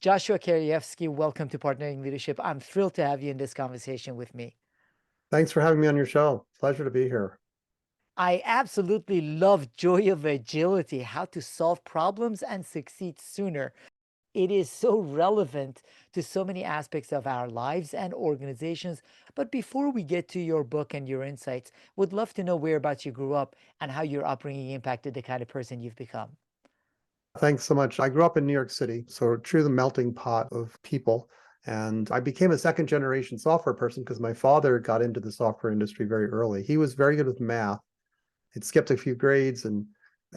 Joshua Kerievsky, welcome to Partnering Leadership. I'm thrilled to have you in this conversation with me. Thanks for having me on your show. Pleasure to be here. I absolutely love Joy of Agility, how to solve problems and succeed sooner. It is so relevant to so many aspects of our lives and organizations. But before we get to your book and your insights, would love to know whereabouts you grew up and how your upbringing impacted the kind of person you've become. Thanks so much. I grew up in New York City, so truly the melting pot of people. And I became a second generation software person because my father got into the software industry very early. He was very good with math. He'd skipped a few grades and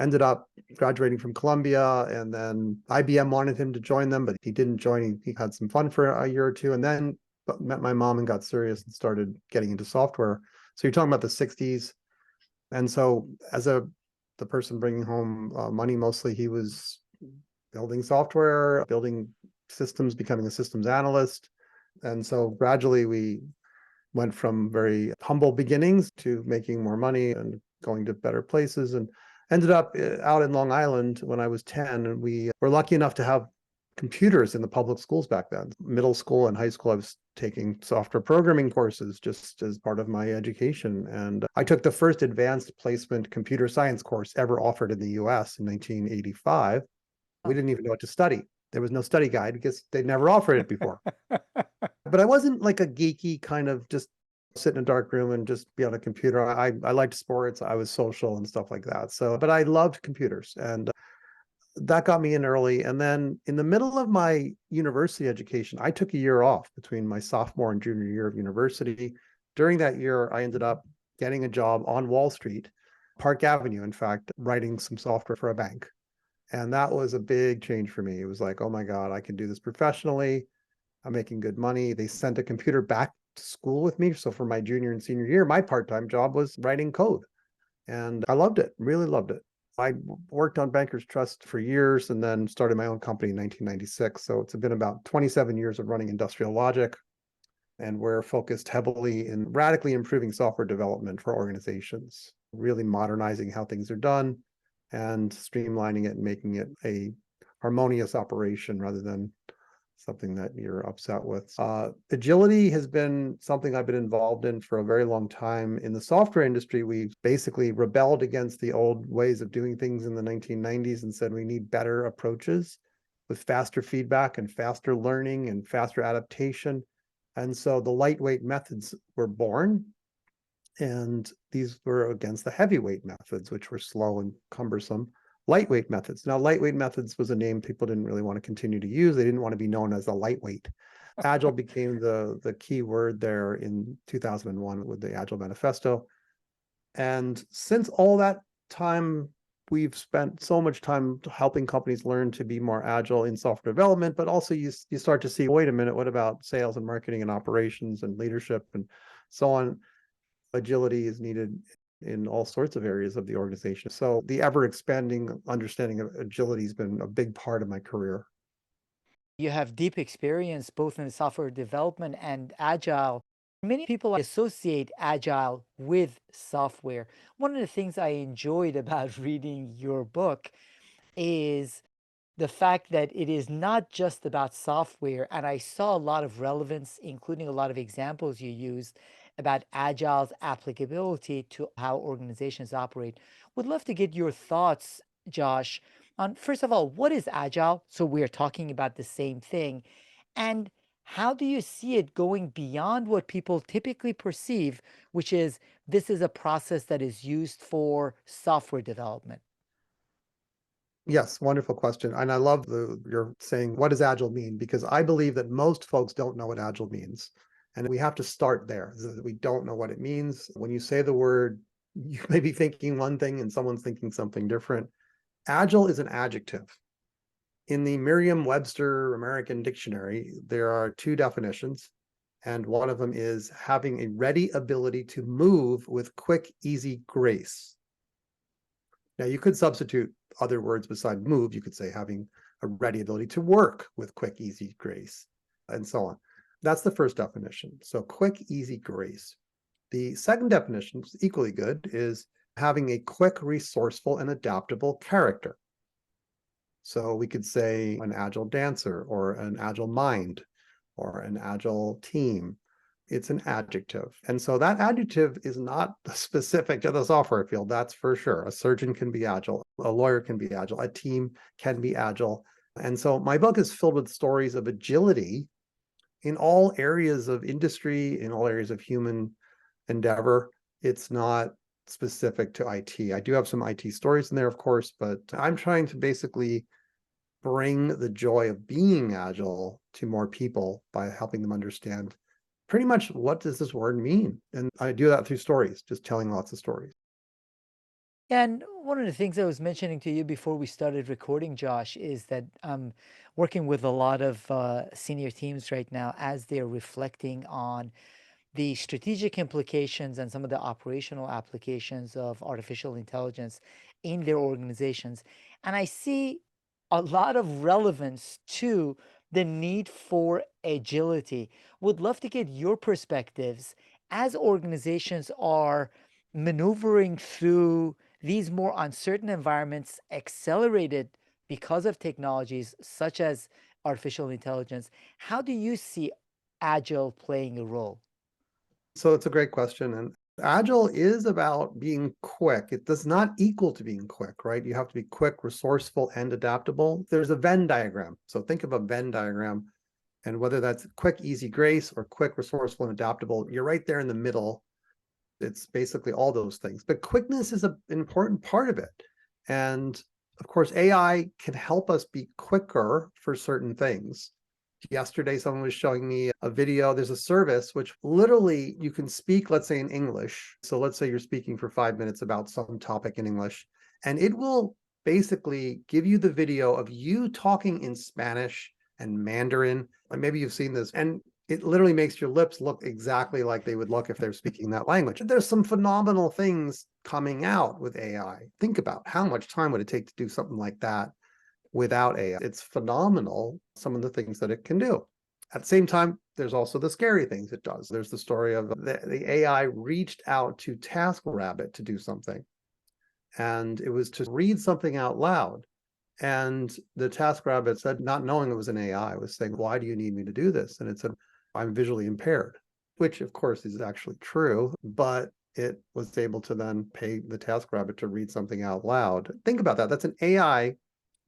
ended up graduating from Columbia. And then IBM wanted him to join them, but he didn't join. He had some fun for a year or two and then met my mom and got serious and started getting into software. So you're talking about the 60s. And so as the person bringing home money, mostly he was building software, building systems, becoming a systems analyst. And so gradually we went from very humble beginnings to making more money and going to better places, and ended up out in Long Island when I was 10. And we were lucky enough to have computers in the public schools back then. Middle school and high school, I was taking software programming courses just as part of my education. And I took the first advanced placement computer science course ever offered in the US in 1985. We didn't even know what to study. There was no study guide because they'd never offered it before. But I wasn't like a geeky kind of just sit in a dark room and just be on a computer. I liked sports. I was social and stuff like that. So, but I loved computers, and that got me in early. And then in the middle of my university education, I took a year off between my sophomore and junior year of university. During that year, I ended up getting a job on Wall Street, Park Avenue, in fact, writing some software for a bank. And that was a big change for me. It was like, oh my God, I can do this professionally. I'm making good money. They sent a computer back to school with me. So for my junior and senior year, my part-time job was writing code. And I loved it, really loved it. I worked on Bankers Trust for years and then started my own company in 1996. So it's been about 27 years of running Industrial Logic. And we're focused heavily in radically improving software development for organizations, really modernizing how things are done and streamlining it and making it a harmonious operation rather than something that you're upset with. Agility has been something I've been involved in for a very long time. In the software industry, we basically rebelled against the old ways of doing things in the 1990s and said we need better approaches with faster feedback and faster learning and faster adaptation. And so the lightweight methods were born, and these were against the heavyweight methods, which were slow and cumbersome. Lightweight methods. Now, lightweight methods was a name people didn't really want to continue to use. They didn't want to be known as a lightweight. Agile became the key word there in 2001 with the Agile Manifesto. And since all that time, we've spent so much time helping companies learn to be more agile in software development, but also you start to see, wait a minute, what about sales and marketing and operations and leadership and so on? Agility is needed in all sorts of areas of the organization. So the ever-expanding understanding of agility has been a big part of my career. You have deep experience both in software development and Agile. Many people associate Agile with software. One of the things I enjoyed about reading your book is the fact that it is not just about software. And I saw a lot of relevance, including a lot of examples you used about Agile's applicability to how organizations operate. Would love to get your thoughts, Josh, on first of all, what is Agile? So we're talking about the same thing. And how do you see it going beyond what people typically perceive, which is this is a process that is used for software development? Yes, wonderful question. And I love you're saying, what does Agile mean? Because I believe that most folks don't know what Agile means. And we have to start there. We don't know what it means. When you say the word, you may be thinking one thing and someone's thinking something different. Agile is an adjective. In the Merriam-Webster American Dictionary, there are two definitions. And one of them is having a ready ability to move with quick, easy grace. Now, you could substitute other words beside move. You could say having a ready ability to work with quick, easy grace, and so on. That's the first definition. So quick, easy grace. The second definition, which is equally good, is having a quick, resourceful, and adaptable character. So we could say an agile dancer or an agile mind or an agile team. It's an adjective. And so that adjective is not specific to the software field, that's for sure. A surgeon can be agile, a lawyer can be agile, a team can be agile. And so my book is filled with stories of agility in all areas of industry, in all areas of human endeavor. It's not specific to IT. I do have some IT stories in there, of course, but I'm trying to basically bring the joy of being agile to more people by helping them understand pretty much what does this word mean. And I do that through stories, just telling lots of stories. And one of the things I was mentioning to you before we started recording, Josh, is that I'm working with a lot of senior teams right now as they're reflecting on the strategic implications and some of the operational applications of artificial intelligence in their organizations. And I see a lot of relevance to the need for agility. Would love to get your perspectives as organizations are maneuvering through these more uncertain environments, accelerated because of technologies such as artificial intelligence. How do you see Agile playing a role? So it's a great question. And agile is about being quick. It does not equal to being quick, right? You have to be quick, resourceful, and adaptable. There's a Venn diagram. So think of a Venn diagram, and whether that's quick, easy, grace, or quick, resourceful, and adaptable, you're right there in the middle. It's basically all those things. But quickness is an important part of it. And of course, AI can help us be quicker for certain things. Yesterday, someone was showing me a video. There's a service which literally you can speak, let's say in English. So let's say you're speaking for 5 minutes about some topic in English, and it will basically give you the video of you talking in Spanish and Mandarin. And maybe you've seen this, and it literally makes your lips look exactly like they would look if they're speaking that language. There's some phenomenal things coming out with AI. Think about how much time would it take to do something like that without AI. It's phenomenal, some of the things that it can do. At the same time, there's also the scary things it does. There's the story of the AI reached out to TaskRabbit to do something, and it was to read something out loud. And the TaskRabbit said, not knowing it was an AI, was saying, why do you need me to do this? And it said, I'm visually impaired, which of course is actually true, but it was able to then pay the TaskRabbit to read something out loud. Think about that. That's an AI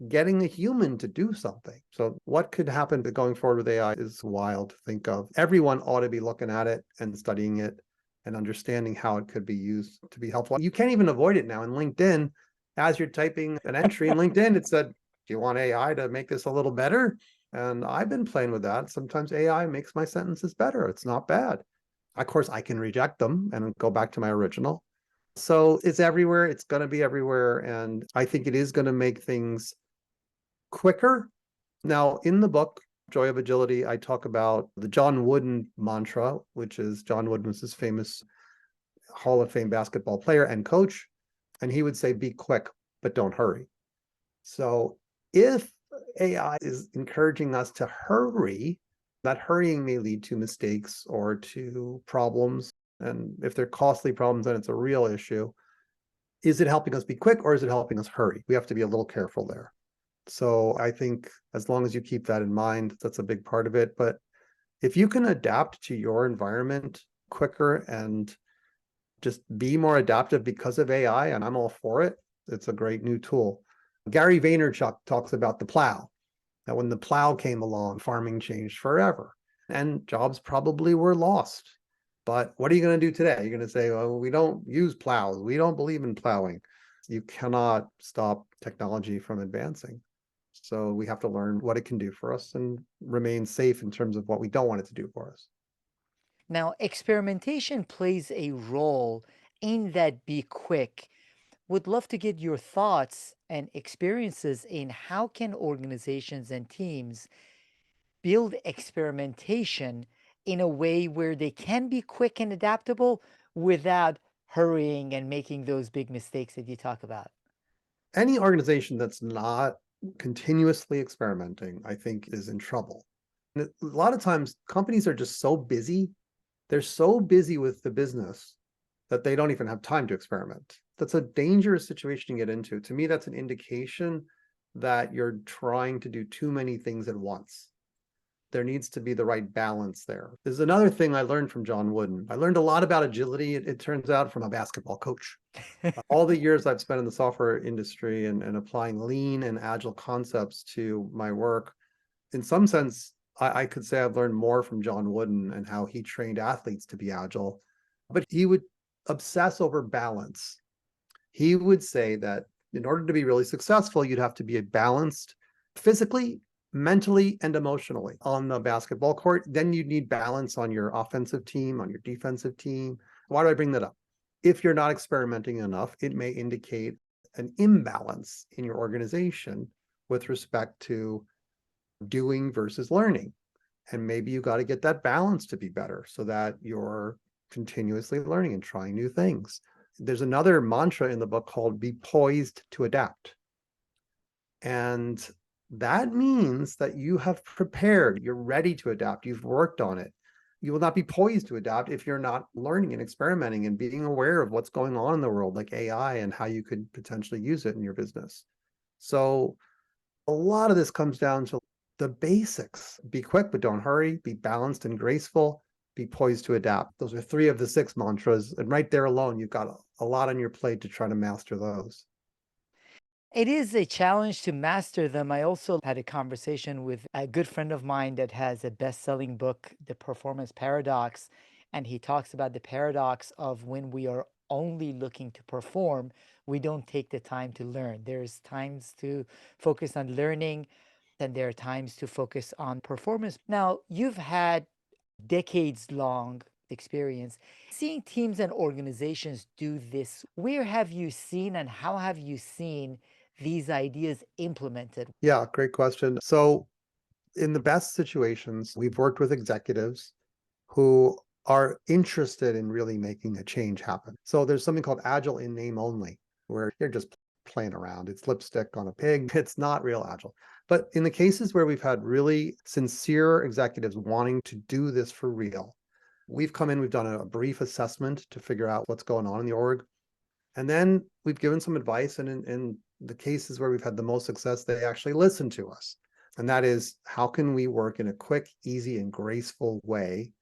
getting a human to do something. So what could happen going forward with AI is wild to think of. Everyone ought to be looking at it and studying it and understanding how it could be used to be helpful. You can't even avoid it now in LinkedIn. As you're typing an entry in LinkedIn, it said, do you want AI to make this a little better? And I've been playing with that. Sometimes AI makes my sentences better. It's not bad. Of course, I can reject them and go back to my original. So it's everywhere. It's going to be everywhere. And I think it is going to make things quicker. Now, in the book, Joy of Agility, I talk about the John Wooden mantra, which is John Wooden was this famous Hall of Fame basketball player and coach. And he would say, be quick, but don't hurry. So if AI is encouraging us to hurry, that hurrying may lead to mistakes or to problems. And if they're costly problems, then it's a real issue. Is it helping us be quick or is it helping us hurry? We have to be a little careful there. So I think as long as you keep that in mind, that's a big part of it. But if you can adapt to your environment quicker and just be more adaptive because of AI, and I'm all for it, it's a great new tool. Gary Vaynerchuk talks about the plow, that when the plow came along, farming changed forever and jobs probably were lost. But what are you going to do today? You're going to say, well, we don't use plows. We don't believe in plowing. You cannot stop technology from advancing. So we have to learn what it can do for us and remain safe in terms of what we don't want it to do for us. Now, experimentation plays a role in that be quick. Would love to get your thoughts and experiences in how can organizations and teams build experimentation in a way where they can be quick and adaptable without hurrying and making those big mistakes that you talk about. Any organization that's not continuously experimenting, I think, is in trouble. And a lot of times companies are just so busy. They're so busy with the business that they don't even have time to experiment. That's a dangerous situation to get into. To me, that's an indication that you're trying to do too many things at once. There needs to be the right balance there. There's another thing I learned from John Wooden. I learned a lot about agility, it turns out, from a basketball coach. All the years I've spent in the software industry and applying lean and agile concepts to my work, in some sense, I could say I've learned more from John Wooden and how he trained athletes to be agile. But he would obsess over balance. He would say that in order to be really successful, you'd have to be balanced physically, mentally, and emotionally on the basketball court. Then you'd need balance on your offensive team, on your defensive team. Why do I bring that up? If you're not experimenting enough, it may indicate an imbalance in your organization with respect to doing versus learning. And maybe you got to get that balance to be better so that you're continuously learning and trying new things. There's another mantra in the book called be poised to adapt. And that means that you have prepared, you're ready to adapt, you've worked on it. You will not be poised to adapt if you're not learning and experimenting and being aware of what's going on in the world, like AI, and how you could potentially use it in your business. So a lot of this comes down to the basics. Be quick, but don't hurry. Be balanced and graceful. Be poised to adapt. Those are 3 of the 6 mantras. And right there alone, you've got a lot on your plate to try to master those. It is a challenge to master them. I also had a conversation with a good friend of mine that has a best-selling book, The Performance Paradox, and he talks about the paradox of when we are only looking to perform, we don't take the time to learn. There's times to focus on learning, and there are times to focus on performance. Now, you've had decades long experience seeing teams and organizations do this. Where have you seen and how have you seen these ideas implemented? Yeah, great question. So in the best situations, we've worked with executives who are interested in really making a change happen. So there's something called Agile in name only, where you're just playing around. It's lipstick on a pig. It's not real Agile. But in the cases where we've had really sincere executives wanting to do this for real, we've come in, we've done a brief assessment to figure out what's going on in the org. And then we've given some advice. And in the cases where we've had the most success, they actually listen to us. And that is, how can we work in a quick, easy, and graceful way?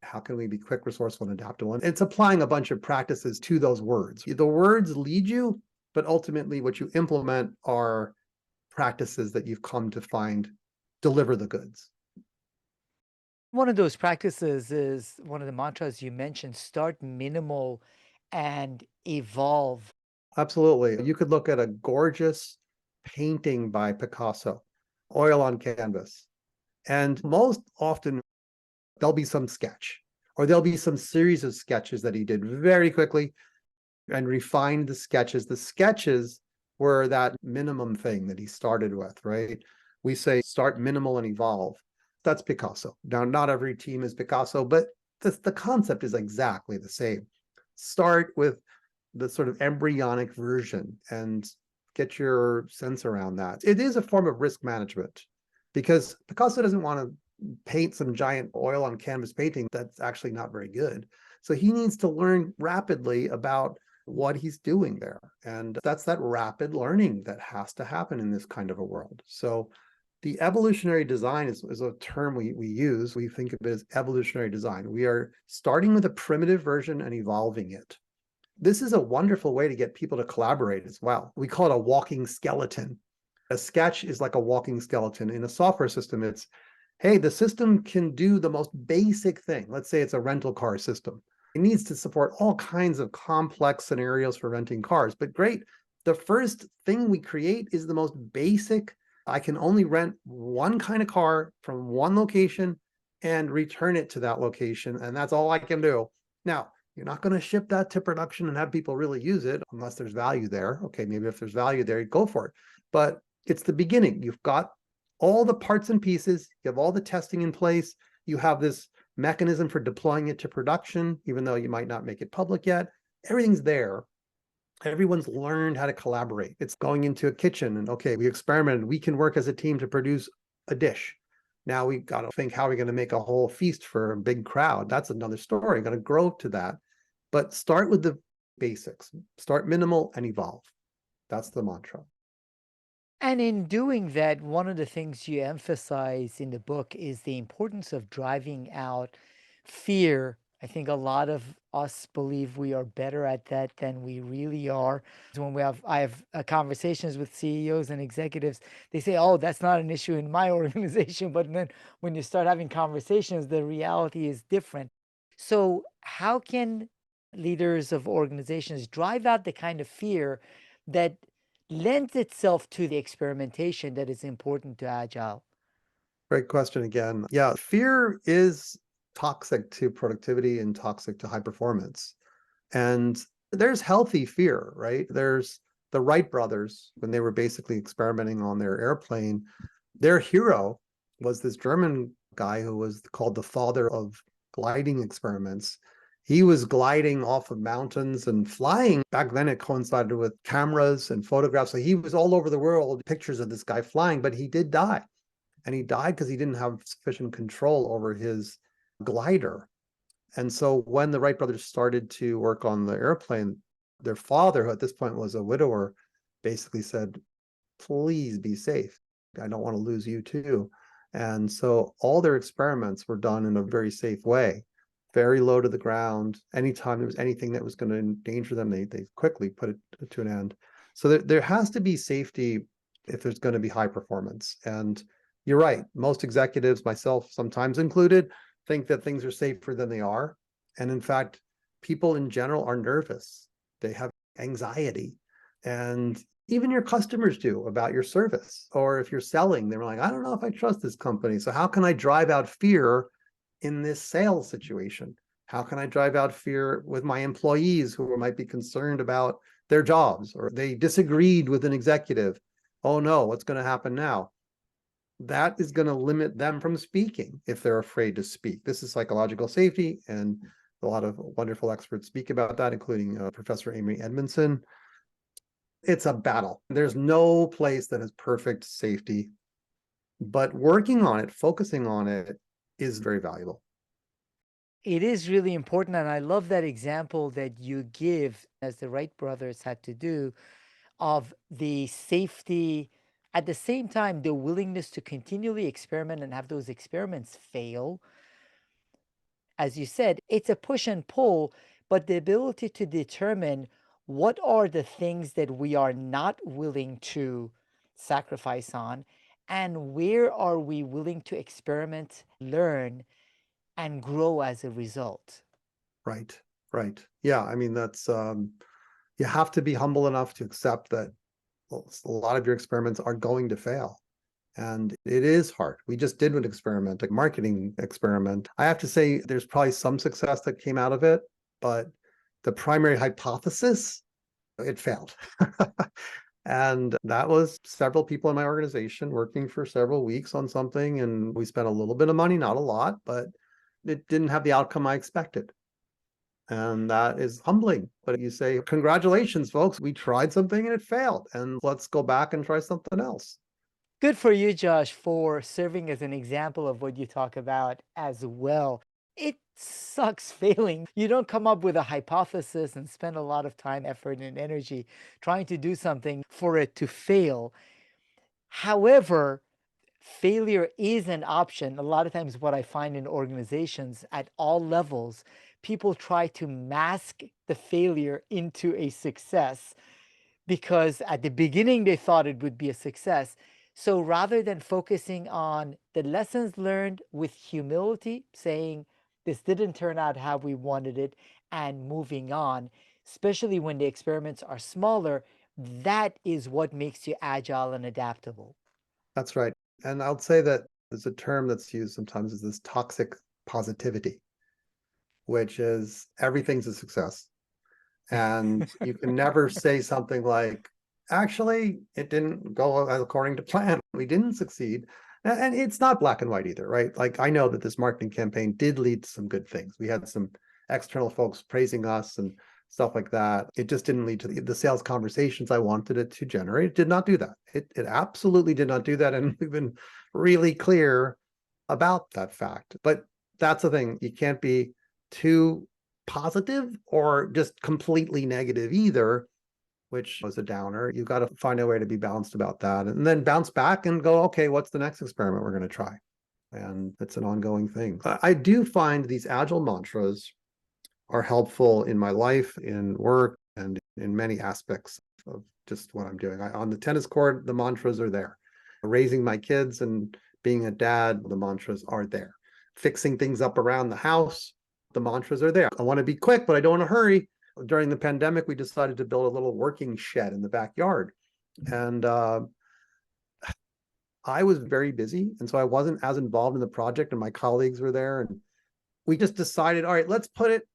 How can we be quick, resourceful, and adaptable? And it's applying a bunch of practices to those words. The words lead you, but ultimately what you implement are practices that you've come to find deliver the goods. One of those practices is one of the mantras you mentioned, start minimal and evolve. Absolutely. You could look at a gorgeous painting by Picasso, oil on canvas. And most often there'll be some sketch, or there'll be some series of sketches that he did very quickly and refined the sketches. The sketches were that minimum thing that he started with, right? We say start minimal and evolve. That's Picasso. Now, not every team is Picasso, but the concept is exactly the same. Start with the sort of embryonic version and get your sense around that. It is a form of risk management because Picasso doesn't want to paint some giant oil on canvas painting that's actually not very good. So he needs to learn rapidly about what he's doing there. And that's that rapid learning that has to happen in this kind of a world. So the evolutionary design is a term we use. We think of it as evolutionary design. We are starting with a primitive version and evolving it. This is a wonderful way to get people to collaborate as well. We call it a walking skeleton. A sketch is like a walking skeleton. In a software system, it's, hey, the system can do the most basic thing. Let's say it's a rental car system. It needs to support all kinds of complex scenarios for renting cars, but great. The first thing we create is the most basic. I can only rent one kind of car from one location and return it to that location. And that's all I can do. Now, you're not going to ship that to production and have people really use it unless there's value there. Okay, maybe if there's value there, you go for it. But it's the beginning. You've got all the parts and pieces. You have all the testing in place. You have this mechanism for deploying it to production, even though you might not make it public yet. Everything's there. Everyone's learned how to collaborate. It's going into a kitchen and, okay, we experimented. We can work as a team to produce a dish. Now we've got to think, how are we going to make a whole feast for a big crowd? That's another story. Got to grow to that. But start with the basics. Start minimal and evolve. That's the mantra. And in doing that, one of the things you emphasize in the book is the importance of driving out fear. I think a lot of us believe we are better at that than we really are. When I have conversations with CEOs and executives, they say, "Oh, that's not an issue in my organization." But then when you start having conversations, the reality is different. So, how can leaders of organizations drive out the kind of fear that lends itself to the experimentation that is important to Agile? Great question again. Yeah, fear is toxic to productivity and toxic to high performance. And there's healthy fear, right? There's the Wright brothers, when they were basically experimenting on their airplane, their hero was this German guy who was called the father of gliding experiments. He was gliding off of mountains and flying. Back then, it coincided with cameras and photographs. So he was all over the world, pictures of this guy flying, but he did die. And he died because he didn't have sufficient control over his glider. And so when the Wright brothers started to work on the airplane, their father, who at this point was a widower, basically said, please be safe. I don't want to lose you too. And so all their experiments were done in a very safe way, very low to the ground. Anytime there was anything that was going to endanger them, they quickly put it to an end. So there has to be safety if there's going to be high performance. And you're right, most executives, myself sometimes included, think that things are safer than they are. And in fact, people in general are nervous. They have anxiety. And even your customers do about your service. Or if you're selling, they're like, I don't know if I trust this company. So how can I drive out fear in this sales situation? How can I drive out fear with my employees who might be concerned about their jobs, or they disagreed with an executive? Oh no, what's going to happen now? That is going to limit them from speaking if they're afraid to speak. This is psychological safety, and a lot of wonderful experts speak about that, including Professor Amy Edmondson. It's a battle. There's no place that has perfect safety, but working on it, focusing on it is very valuable. It is really important. And I love that example that you give, as the Wright brothers had to do, of the safety, at the same time, the willingness to continually experiment and have those experiments fail. As you said, it's a push and pull, but the ability to determine what are the things that we are not willing to sacrifice on, and where are we willing to experiment, learn, and grow as a result. Right, right. Yeah, I mean, that's, you have to be humble enough to accept that a lot of your experiments are going to fail. And it is hard. We just did an experiment, a marketing experiment. I have to say, there's probably some success that came out of it, but the primary hypothesis, it failed. And that was several people in my organization working for several weeks on something. And we spent a little bit of money, not a lot, but it didn't have the outcome I expected. And that is humbling. But you say, congratulations, folks, we tried something and it failed. And let's go back and try something else. Good for you, Josh, for serving as an example of what you talk about as well. It sucks failing. You don't come up with a hypothesis and spend a lot of time, effort, and energy trying to do something for it to fail. However, failure is an option. A lot of times, what I find in organizations at all levels, people try to mask the failure into a success because at the beginning they thought it would be a success. So rather than focusing on the lessons learned with humility, saying this didn't turn out how we wanted it, and moving on, especially when the experiments are smaller, that is what makes you agile and adaptable. That's right. And I'll say that there's a term that's used sometimes is this toxic positivity, which is everything's a success. And you can never say something like, actually, it didn't go according to plan. We didn't succeed. And it's not black and white either, right? Like, I know that this marketing campaign did lead to some good things. We had some external folks praising us and stuff like that. It just didn't lead to the sales conversations I wanted it to generate. It did not do that. It absolutely did not do that. And we've been really clear about that fact. But that's the thing. You can't be too positive or just completely negative either. which was a downer. You've got to find a way to be balanced about that and then bounce back and go, okay, what's the next experiment we're going to try? And it's an ongoing thing. I do find these agile mantras are helpful in my life, in work, and in many aspects of just what I'm doing. On the tennis court, the mantras are there. Raising my kids and being a dad, the mantras are there. Fixing things up around the house, the mantras are there. I want to be quick, but I don't want to hurry. During the pandemic, we decided to build a little working shed in the backyard. And I was very busy. And so I wasn't as involved in the project, and my colleagues were there. And we just decided, all right, let's put it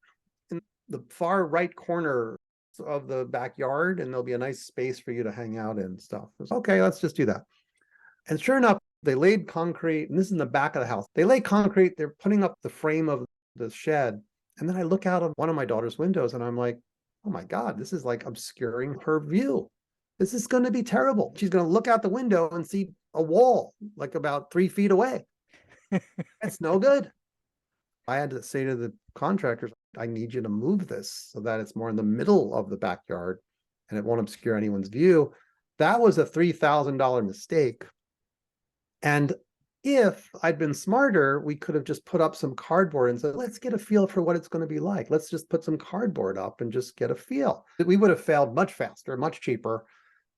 in the far right corner of the backyard, and there'll be a nice space for you to hang out in and stuff. Okay, let's just do that. And sure enough, they laid concrete, and this is in the back of the house. They lay concrete, they're putting up the frame of the shed. And then I look out of one of my daughter's windows and I'm like, oh my God, this is like obscuring her view. This is going to be terrible. She's going to look out the window and see a wall like about 3 feet away. That's no good. I had to say to the contractors, I need you to move this so that it's more in the middle of the backyard and it won't obscure anyone's view. That was a $3,000 mistake. And if I'd been smarter, we could have just put up some cardboard and said, let's get a feel for what it's going to be like. Let's just put some cardboard up and just get a feel. We would have failed much faster, much cheaper,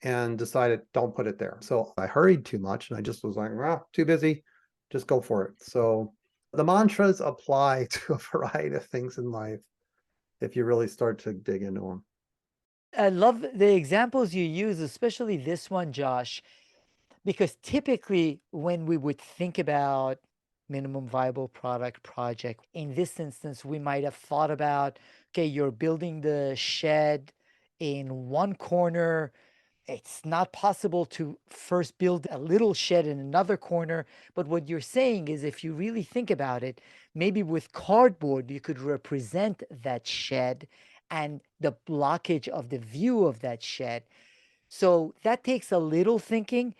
and decided, don't put it there. So I hurried too much and I just was like, too busy, just go for it. So the mantras apply to a variety of things in life if you really start to dig into them. I love the examples you use, especially this one, Josh, because typically when we would think about minimum viable product project, in this instance, we might have thought about, okay, you're building the shed in one corner. It's not possible to first build a little shed in another corner. But what you're saying is, if you really think about it, maybe with cardboard, you could represent that shed and the blockage of the view of that shed. So that takes a little thinking.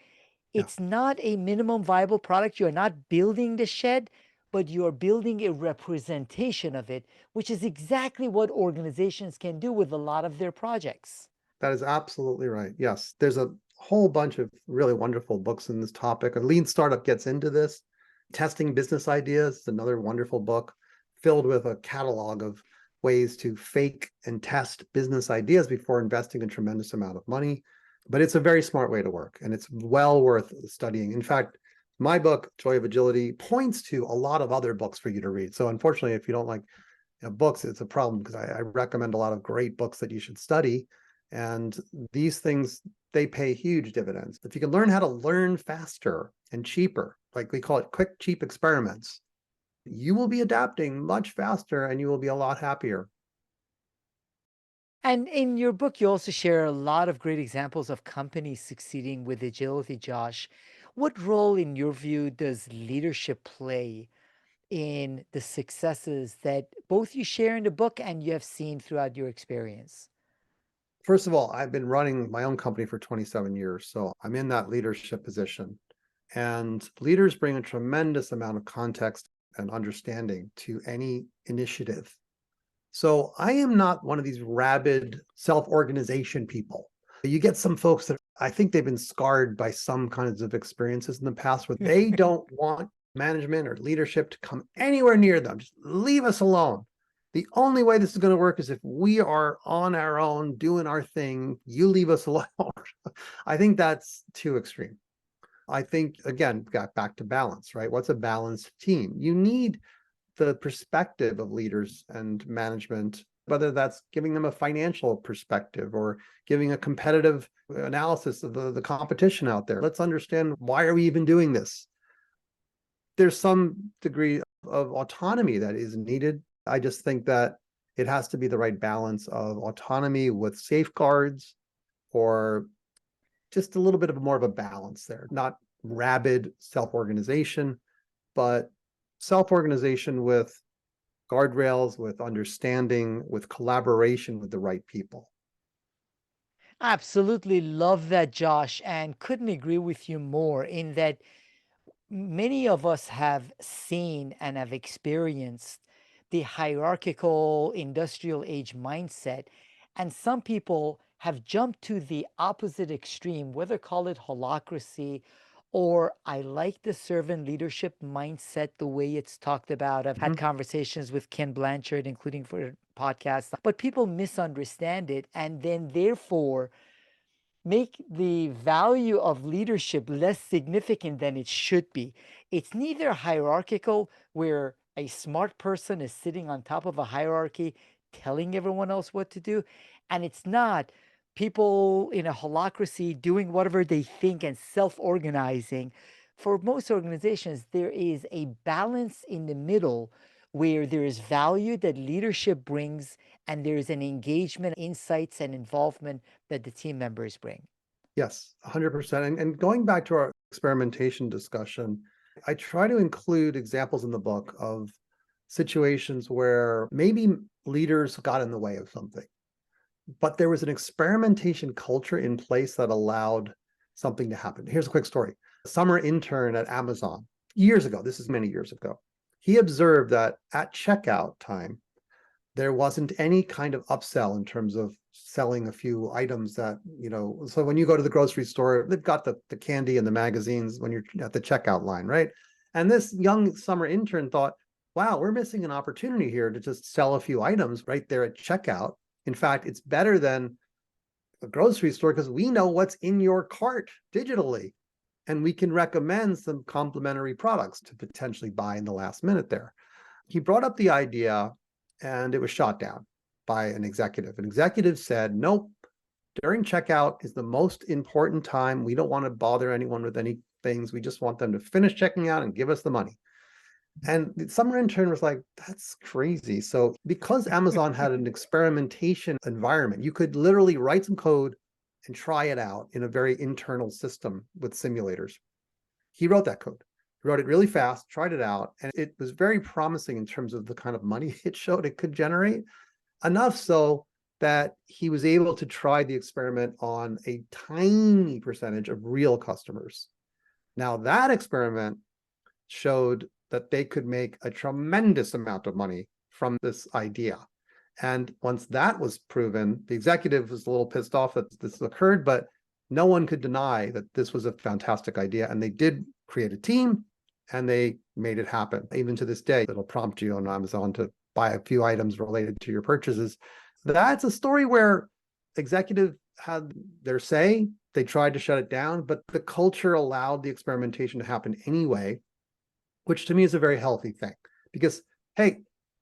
Yeah. It's not a minimum viable product. You're not building the shed, but you're building a representation of it, which is exactly what organizations can do with a lot of their projects. That is absolutely right. Yes, there's a whole bunch of really wonderful books in this topic. A Lean Startup gets into this. Testing Business Ideas is another wonderful book filled with a catalog of ways to fake and test business ideas before investing a tremendous amount of money. But it's a very smart way to work, and it's well worth studying. In fact, my book, Joy of Agility, points to a lot of other books for you to read. So unfortunately, if you don't like books, it's a problem because I recommend a lot of great books that you should study. And these things, they pay huge dividends. If you can learn how to learn faster and cheaper, like we call it quick, cheap experiments, you will be adapting much faster and you will be a lot happier. And in your book, you also share a lot of great examples of companies succeeding with agility, Josh. What role, in your view, does leadership play in the successes that both you share in the book and you have seen throughout your experience? First of all, I've been running my own company for 27 years, so I'm in that leadership position. And leaders bring a tremendous amount of context and understanding to any initiative. So I am not one of these rabid self-organization people. You get some folks that I think they've been scarred by some kinds of experiences in the past where they don't want management or leadership to come anywhere near them. Just leave us alone. The only way this is going to work is if we are on our own doing our thing. You leave us alone. I think that's too extreme. I think, again, got back to balance, right? What's a balanced team? You need the perspective of leaders and management, whether that's giving them a financial perspective or giving a competitive analysis of the competition out there. Let's understand, why are we even doing this? There's some degree of autonomy that is needed. I just think that it has to be the right balance of autonomy with safeguards, or just a little bit of more of a balance there, not rabid self-organization, but self-organization with guardrails, with understanding, with collaboration with the right people. Absolutely love that, Josh, and couldn't agree with you more in that many of us have seen and have experienced the hierarchical industrial age mindset. And some people have jumped to the opposite extreme, whether call it holacracy or I like the servant leadership mindset, the way it's talked about. I've had Mhm. conversations with Ken Blanchard, including for podcasts, but people misunderstand it and then therefore make the value of leadership less significant than it should be. It's neither hierarchical, where a smart person is sitting on top of a hierarchy telling everyone else what to do, and it's not people in a holacracy doing whatever they think and self organizing. For most organizations, there is a balance in the middle where there is value that leadership brings and there's an engagement, insights, and involvement that the team members bring. Yes, 100%. And going back to our experimentation discussion, I try to include examples in the book of situations where maybe leaders got in the way of something, but there was an experimentation culture in place that allowed something to happen. Here's a quick story. A summer intern at Amazon years ago, this is many years ago, he observed that at checkout time, there wasn't any kind of upsell in terms of selling a few items that, so when you go to the grocery store, they've got the candy and the magazines when you're at the checkout line, right? And this young summer intern thought, wow, we're missing an opportunity here to just sell a few items right there at checkout. In fact, it's better than a grocery store because we know what's in your cart digitally. And we can recommend some complementary products to potentially buy in the last minute there. He brought up the idea and it was shot down by an executive. An executive said, nope, during checkout is the most important time. We don't want to bother anyone with any things. We just want them to finish checking out and give us the money. And the summer intern was like, that's crazy. So because Amazon had an experimentation environment, you could literally write some code and try it out in a very internal system with simulators. He wrote that code. He wrote it really fast, tried it out, and it was very promising in terms of the kind of money it showed it could generate. Enough so that he was able to try the experiment on a tiny percentage of real customers. Now, that experiment showed that they could make a tremendous amount of money from this idea. And once that was proven, the executive was a little pissed off that this occurred, but no one could deny that this was a fantastic idea. And they did create a team and they made it happen. Even to this day, it'll prompt you on Amazon to buy a few items related to your purchases. That's a story where executive had their say. They tried to shut it down, but the culture allowed the experimentation to happen anyway, which to me is a very healthy thing because, hey,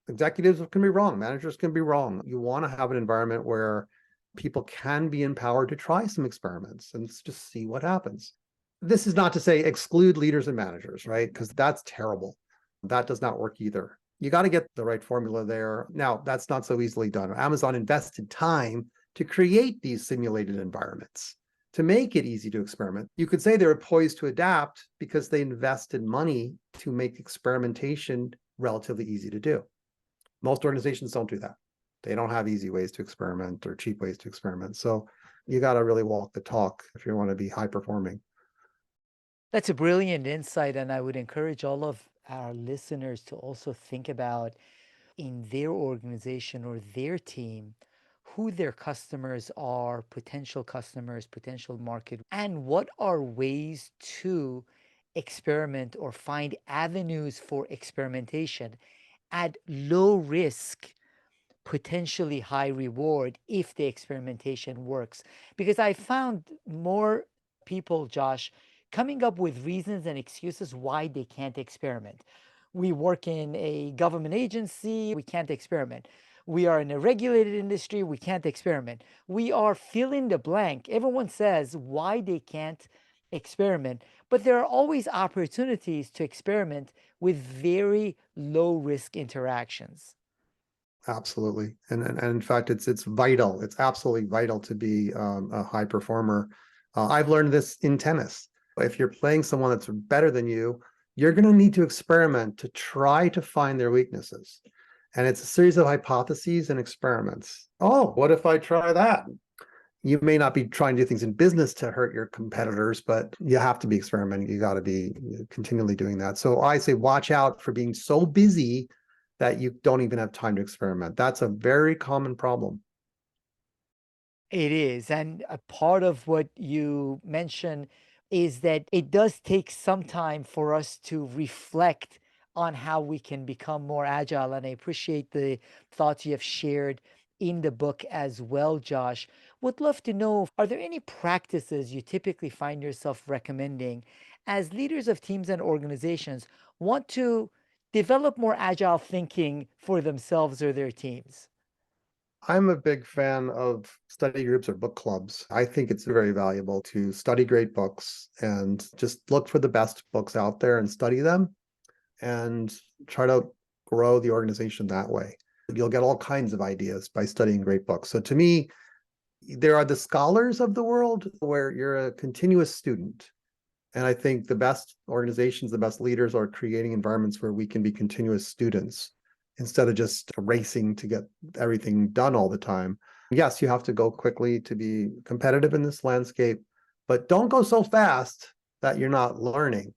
executives can be wrong, managers can be wrong. You want to have an environment where people can be empowered to try some experiments and just see what happens. This is not to say exclude leaders and managers, right? Because that's terrible. That does not work either. You got to get the right formula there. Now, that's not so easily done. Amazon invested time to create these simulated environments to make it easy to experiment. You could say they were poised to adapt because they invested money to make experimentation relatively easy to do. Most organizations don't do that. They don't have easy ways to experiment or cheap ways to experiment. So you got to really walk the talk if you want to be high performing. That's a brilliant insight, and I would encourage all of our listeners to also think about in their organization or their team who their customers are, potential customers, potential market, and what are ways to experiment or find avenues for experimentation at low risk, potentially high reward if the experimentation works. Because I found more people, Josh, coming up with reasons and excuses why they can't experiment. We work in a government agency, we can't experiment. We are in a regulated industry, we can't experiment. We are fill in the blank. Everyone says why they can't experiment, but there are always opportunities to experiment with very low risk interactions. Absolutely. And in fact, it's vital. It's absolutely vital to be a high performer. I've learned this in tennis. If you're playing someone that's better than you, you're going to need to experiment to try to find their weaknesses. And it's a series of hypotheses and experiments. Oh, what if I try that? You may not be trying to do things in business to hurt your competitors, but you have to be experimenting. You got to be continually doing that. So I say, watch out for being so busy that you don't even have time to experiment. That's a very common problem. It is. And a part of what you mentioned is that it does take some time for us to reflect on how we can become more agile. And I appreciate the thoughts you have shared in the book as well, Josh. Would love to know, are there any practices you typically find yourself recommending as leaders of teams and organizations want to develop more agile thinking for themselves or their teams? I'm a big fan of study groups or book clubs. I think it's very valuable to study great books and just look for the best books out there and study them and try to grow the organization that way. You'll get all kinds of ideas by studying great books. So to me, there are the scholars of the world where you're a continuous student. And I think the best organizations, the best leaders are creating environments where we can be continuous students instead of just racing to get everything done all the time. Yes, you have to go quickly to be competitive in this landscape, but don't go so fast that you're not learning.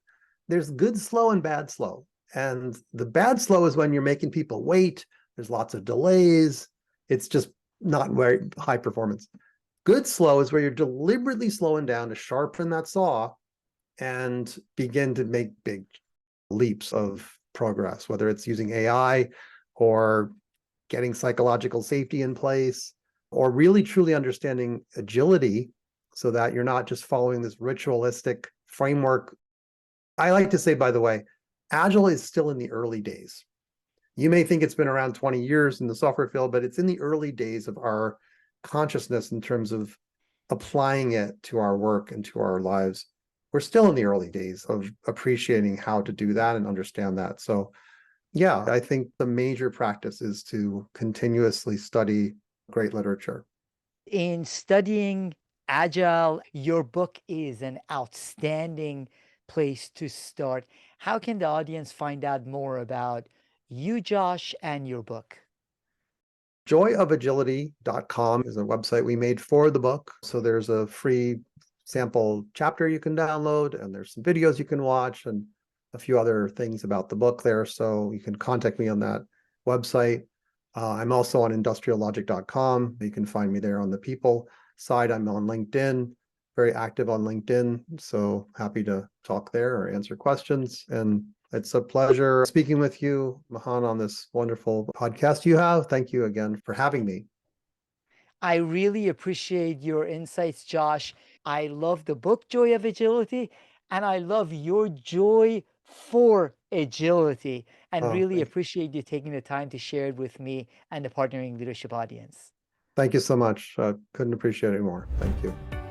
There's good slow and bad slow. And the bad slow is when you're making people wait, there's lots of delays. It's just not very high performance. Good slow is where you're deliberately slowing down to sharpen that saw and begin to make big leaps of progress, whether it's using AI or getting psychological safety in place, or really truly understanding agility so that you're not just following this ritualistic framework. I like to say, by the way, Agile is still in the early days. You may think it's been around 20 years in the software field, but it's in the early days of our consciousness in terms of applying it to our work and to our lives. We're still in the early days of appreciating how to do that and understand that. So, yeah, I think the major practice is to continuously study great literature. In studying Agile, your book is an outstanding place to start. How can the audience find out more about you, Josh, and your book? Joyofagility.com is a website we made for the book. So there's a free sample chapter you can download, and there's some videos you can watch, and a few other things about the book there. So you can contact me on that website. I'm also on industriallogic.com. You can find me there on the people side. I'm on LinkedIn, very active on LinkedIn. So happy to talk there or answer questions. And it's a pleasure speaking with you, Mahan, on this wonderful podcast you have. Thank you again for having me. I really appreciate your insights, Josh. I love the book Joy of Agility, and I love your joy for agility, and Oh, really appreciate you taking the time to share it with me and the Partnering Leadership audience. thank you so much. Couldn't appreciate it more. Thank you.